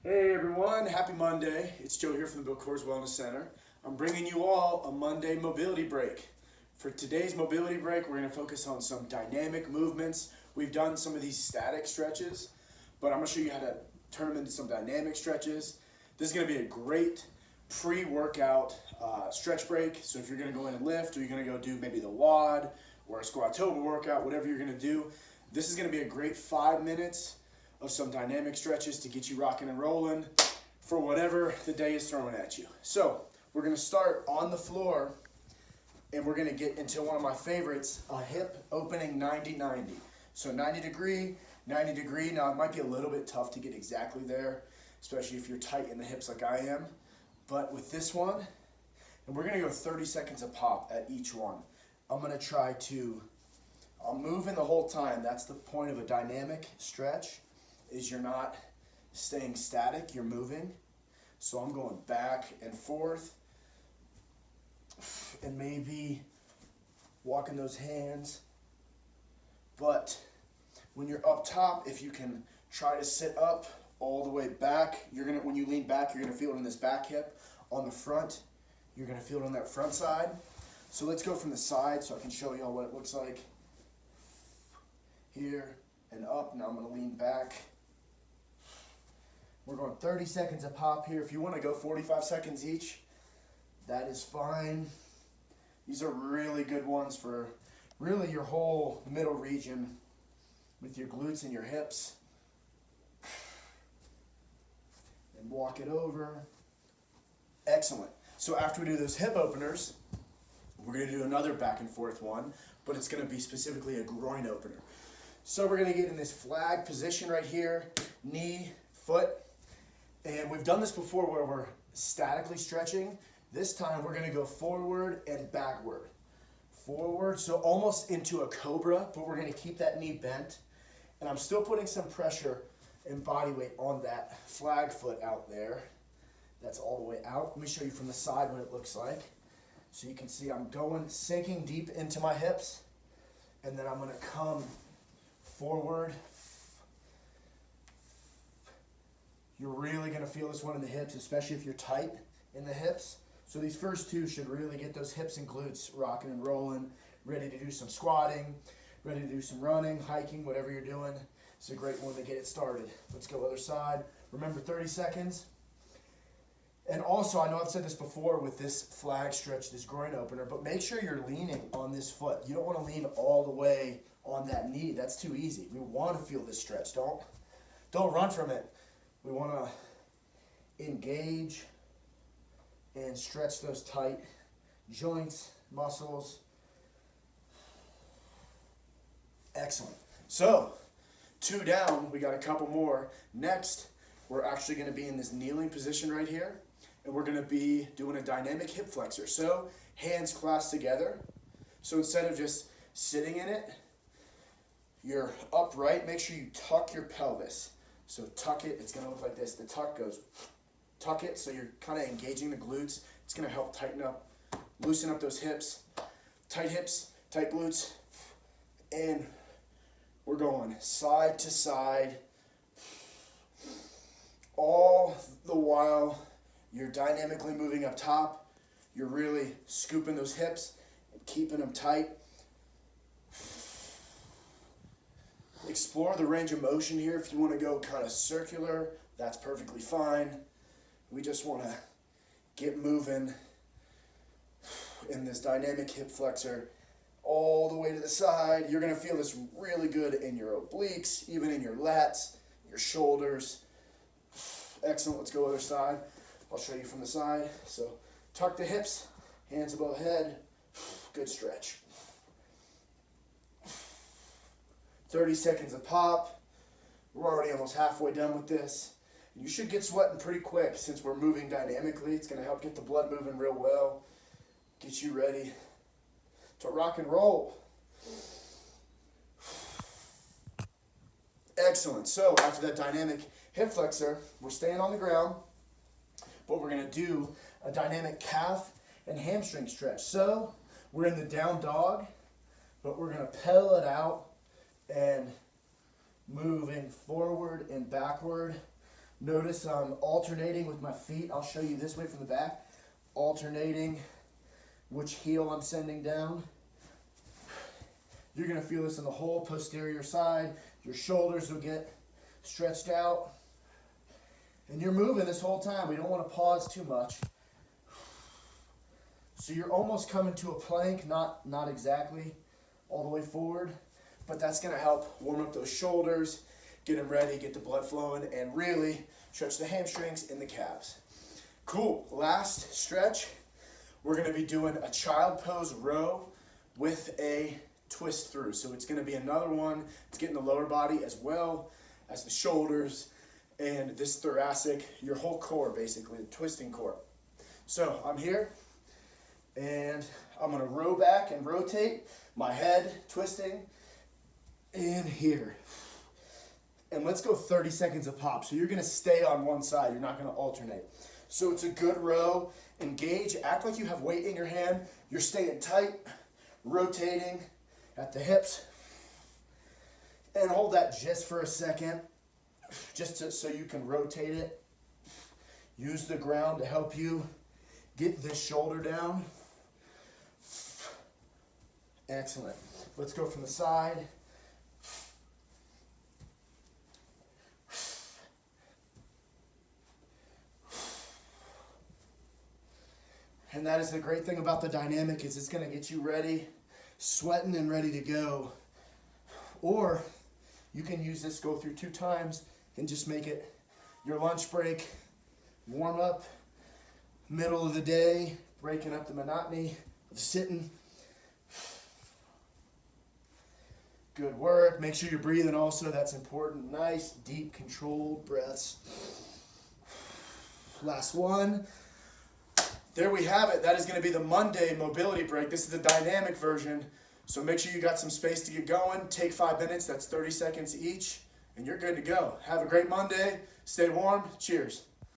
Hey everyone, happy Monday. It's Joe here from the Bill Coors Wellness Center. I'm bringing you all a Monday mobility break. For today's mobility break, we're going to focus on some dynamic movements. We've done some of these static stretches, but I'm going to show you how to turn them into some dynamic stretches. This is going to be a great pre-workout stretch break. So if you're going to go in and lift, or you're going to go do maybe the WOD or a Squatoba workout, whatever you're going to do, this is going to be a great 5 minutes of some dynamic stretches to get you rocking and rolling for whatever the day is throwing at you. So we're going to start on the floor, and we're going to get into one of my favorites, a hip opening 90-90. So 90 degree. Now it might be a little bit tough to get exactly there, especially if you're tight in the hips like I am. But with this one, and we're going to go 30 seconds a pop at each one. I'm moving the whole time. That's the point of a dynamic stretch, is you're not staying static, you're moving. So I'm going back and forth, and maybe walking those hands. But when you're up top, if you can try to sit up all the way back, when you lean back, you're gonna feel it in this back hip. On the front, you're gonna feel it on that front side. So let's go from the side so I can show you all what it looks like. Here and up. Now I'm gonna lean back. We're going 30 seconds a pop here. If you want to go 45 seconds each, that is fine. These are really good ones for really your whole middle region with your glutes and your hips. And walk it over. Excellent. So after we do those hip openers, we're going to do another back and forth one, but it's going to be specifically a groin opener. So we're going to get in this flag position right here, knee, foot. And we've done this before where we're statically stretching. This time we're going to go forward and backward. Forward, so almost into a cobra, but we're going to keep that knee bent. And I'm still putting some pressure and body weight on that flag foot out there. That's all the way out. Let me show you from the side what it looks like. So you can see I'm sinking deep into my hips. And then I'm going to come forward. You're really going to feel this one in the hips, especially if you're tight in the hips. So these first two should really get those hips and glutes rocking and rolling, ready to do some squatting, ready to do some running, hiking, whatever you're doing. It's a great one to get it started. Let's go other side. Remember 30 seconds. And also, I know I've said this before with this flag stretch, this groin opener, but make sure you're leaning on this foot. You don't want to lean all the way on that knee. That's too easy. We want to feel this stretch. Don't run from it. We want to engage and stretch those tight joints, muscles. Excellent. So, 2 down, we got a couple more. Next, we're actually going to be in this kneeling position right here, and we're going to be doing a dynamic hip flexor. So, hands clasped together. So instead of just sitting in it, you're upright. Make sure you tuck your pelvis. So tuck it, it's going to look like this. The tuck goes, tuck it, so you're kind of engaging the glutes. It's going to help tighten up, loosen up those hips, tight glutes. And we're going side to side. All the while you're dynamically moving up top. You're really scooping those hips and keeping them tight. Explore the range of motion here. If you want to go kind of circular, that's perfectly fine. We just want to get moving in this dynamic hip flexor all the way to the side. You're going to feel this really good in your obliques, even in your lats, your shoulders. Excellent. Let's go other side. I'll show you from the side. So tuck the hips, hands above head. Good stretch. 30 seconds a pop. We're already almost halfway done with this. You should get sweating pretty quick since we're moving dynamically. It's going to help get the blood moving real well. Get you ready to rock and roll. Excellent. So after that dynamic hip flexor, we're staying on the ground, but we're going to do a dynamic calf and hamstring stretch. So we're in the down dog, but we're going to pedal it out and moving forward and backward, Notice I'm alternating with my feet. I'll show you this way from the back. Alternating which heel I'm sending down. You're gonna feel this in the whole posterior side. Your shoulders will get stretched out. And you're moving this whole time. We don't want to pause too much. So you're almost coming to a plank, not exactly all the way forward, but that's gonna help warm up those shoulders, get them ready, get the blood flowing, and really stretch the hamstrings and the calves. Cool, last stretch, we're gonna be doing a child pose row with a twist through. So it's gonna be another one. It's getting the lower body as well as the shoulders and this thoracic, your whole core basically, the twisting core. So I'm here and I'm gonna row back and rotate, my head twisting, and here. And let's go 30 seconds a pop. So you're gonna stay on one side, you're not gonna alternate. So it's a good row. Engage, act like you have weight in your hand. You're staying tight, rotating at the hips. And hold that just for a second, so you can rotate it. Use the ground to help you get this shoulder down. Excellent. Let's go from the side. And that is the great thing about the dynamic, is it's going to get you ready, sweating and ready to go. Or you can use this, go through 2 times, and just make it your lunch break, warm up, middle of the day, breaking up the monotony of sitting. Good work. Make sure you're breathing also, that's important. Nice, deep, controlled breaths. Last one. There we have it. That is going to be the Monday mobility break. This is the dynamic version. So make sure you got some space to get going. Take 5 minutes. That's 30 seconds each. And you're good to go. Have a great Monday. Stay warm. Cheers.